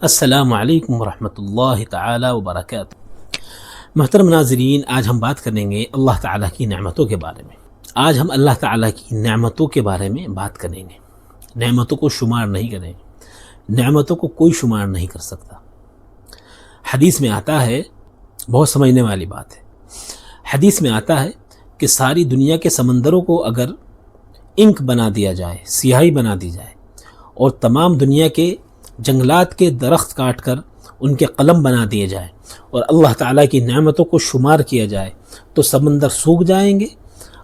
السلام علیکم ورحمۃ اللہ تعالی وبرکاتہ۔ محترم ناظرین، آج ہم بات کریں گے اللہ تعالیٰ کی نعمتوں کے بارے میں۔ آج ہم اللہ تعالیٰ کی نعمتوں کے بارے میں بات کریں گے۔ نعمتوں کو شمار نہیں کریں گے، نعمتوں کو کوئی شمار نہیں کر سکتا۔ حدیث میں آتا ہے، بہت سمجھنے والی بات ہے، حدیث میں آتا ہے کہ ساری دنیا کے سمندروں کو اگر انک بنا دیا جائے، سیاہی بنا دی جائے، اور تمام دنیا کے جنگلات کے درخت کاٹ کر ان کے قلم بنا دیے جائے اور اللہ تعالیٰ کی نعمتوں کو شمار کیا جائے تو سمندر سوکھ جائیں گے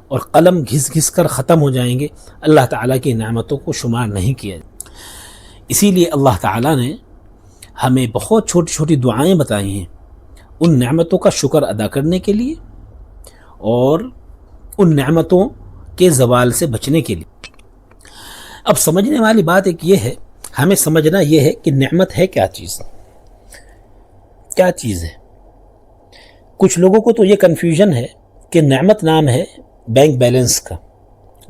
اور قلم گھس گھس کر ختم ہو جائیں گے۔ اللہ تعالیٰ کی نعمتوں کو شمار نہیں کیا جائے۔ اسی لیے اللہ تعالیٰ نے ہمیں بہت چھوٹی چھوٹی دعائیں بتائی ہیں ان نعمتوں کا شکر ادا کرنے کے لیے اور ان نعمتوں کے زوال سے بچنے کے لیے۔ اب سمجھنے والی بات ایک یہ ہے، ہمیں سمجھنا یہ ہے کہ نعمت ہے کیا چیز، کیا چیز ہے۔ کچھ لوگوں کو تو یہ کنفیوژن ہے کہ نعمت نام ہے بینک بیلنس کا،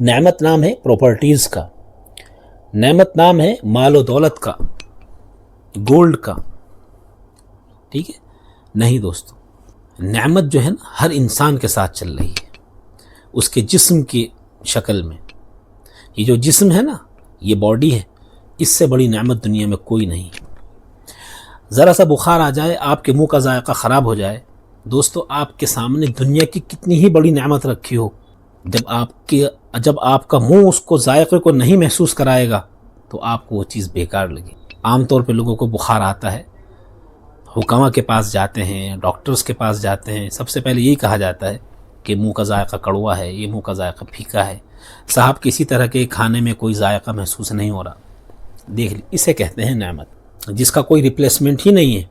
نعمت نام ہے پراپرٹیز کا، نعمت نام ہے مال و دولت کا، گولڈ کا۔ ٹھیک ہے؟ نہیں دوستو، نعمت جو ہے نا ہر انسان کے ساتھ چل رہی ہے، اس کے جسم کی شکل میں۔ یہ جو جسم ہے نا، یہ باڈی ہے، اس سے بڑی نعمت دنیا میں کوئی نہیں۔ ذرا سا بخار آ جائے، آپ کے منہ کا ذائقہ خراب ہو جائے، دوستو آپ کے سامنے دنیا کی کتنی ہی بڑی نعمت رکھی ہو، جب آپ کا منہ اس کو ذائقے کو نہیں محسوس کرائے گا تو آپ کو وہ چیز بیکار لگے۔ عام طور پہ لوگوں کو بخار آتا ہے، حکما کے پاس جاتے ہیں، ڈاکٹرز کے پاس جاتے ہیں، سب سے پہلے یہی کہا جاتا ہے کہ منہ کا ذائقہ کڑوا ہے، یہ منہ کا ذائقہ پھیکا ہے، صاحب کسی طرح کے کھانے میں کوئی ذائقہ محسوس نہیں ہو رہا۔ دیکھ لی، اسے کہتے ہیں نعمت، جس کا کوئی ریپلیسمنٹ ہی نہیں ہے۔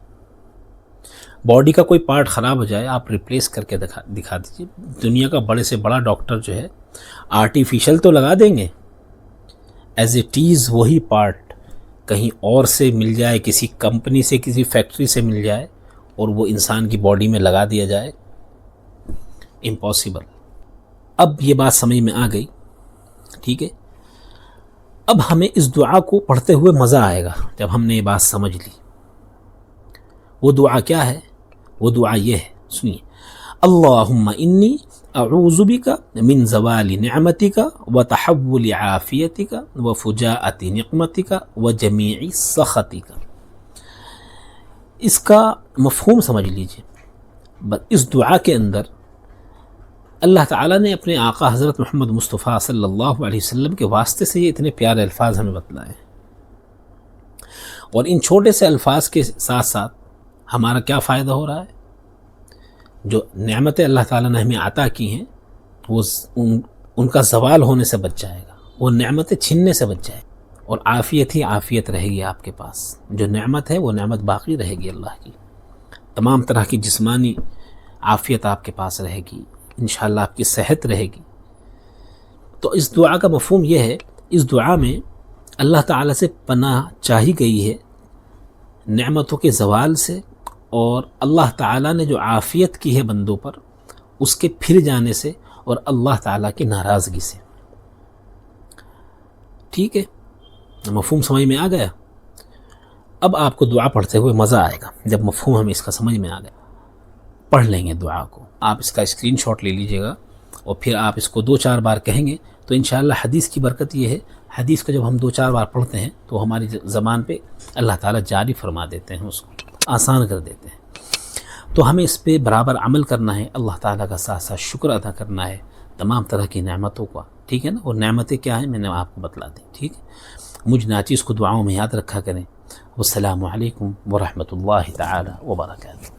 باڈی کا کوئی پارٹ خراب ہو جائے، آپ ریپلیس کر کے دکھا دیجیے۔ دنیا کا بڑے سے بڑا ڈاکٹر جو ہے آرٹیفیشل تو لگا دیں گے، ایز اٹ از وہی پارٹ کہیں اور سے مل جائے، کسی کمپنی سے، کسی فیکٹری سے مل جائے اور وہ انسان کی باڈی میں لگا دیا جائے، امپاسبل۔ اب یہ بات سمجھ میں آ گئی، ٹھیک ہے؟ اب ہمیں اس دعا کو پڑھتے ہوئے مزہ آئے گا جب ہم نے یہ بات سمجھ لی۔ وہ دعا کیا ہے؟ وہ دعا یہ ہے، سنیے: اللہم انی اعوذ بک من زوال نعمتک وتحول عافیتک وفجاءۃ نقمتک وجمیع سخطک۔ اس کا مفہوم سمجھ لیجئے۔ اس دعا کے اندر اللہ تعالیٰ نے اپنے آقا حضرت محمد مصطفیٰ صلی اللہ علیہ وسلم کے واسطے سے یہ اتنے پیارے الفاظ ہمیں بتلائے، اور ان چھوٹے سے الفاظ کے ساتھ ساتھ ہمارا کیا فائدہ ہو رہا ہے؟ جو نعمتیں اللہ تعالیٰ نے ہمیں عطا کی ہیں وہ ان کا زوال ہونے سے بچ جائے گا، وہ نعمتیں چھننے سے بچ جائے گا، اور عافیت ہی عافیت رہے گی آپ کے پاس۔ جو نعمت ہے وہ نعمت باقی رہے گی اللہ کی، تمام طرح کی جسمانی عافیت آپ کے پاس رہے گی، انشاءاللہ آپ کی صحت رہے گی۔ تو اس دعا کا مفہوم یہ ہے، اس دعا میں اللہ تعالیٰ سے پناہ چاہی گئی ہے نعمتوں کے زوال سے، اور اللہ تعالیٰ نے جو عافیت کی ہے بندوں پر، اس کے پھر جانے سے، اور اللہ تعالیٰ کی ناراضگی سے۔ ٹھیک ہے؟ مفہوم سمجھ میں آ گیا؟ اب آپ کو دعا پڑھتے ہوئے مزہ آئے گا جب مفہوم ہمیں اس کا سمجھ میں آ گیا۔ پڑھ لیں گے دعا کو، آپ اس کا اسکرین شاٹ لے لیجئے گا، اور پھر آپ اس کو 2-4 بار کہیں گے تو انشاءاللہ حدیث کی برکت یہ ہے، حدیث کو جب ہم 2-4 بار پڑھتے ہیں تو ہماری زبان پہ اللہ تعالیٰ جاری فرما دیتے ہیں، اس کو آسان کر دیتے ہیں۔ تو ہمیں اس پہ برابر عمل کرنا ہے، اللہ تعالیٰ کا ساتھ ساتھ شکر ادا کرنا ہے تمام طرح کی نعمتوں کا، ٹھیک ہے نا؟ اور نعمتیں کیا ہیں میں نے آپ کو بتلا دی، ٹھیک ہے؟ مجھ ناچیز کو دعاؤں میں یاد رکھا کریں۔ والسلام علیکم ورحمۃ اللہ تعالی وبرکاتہ۔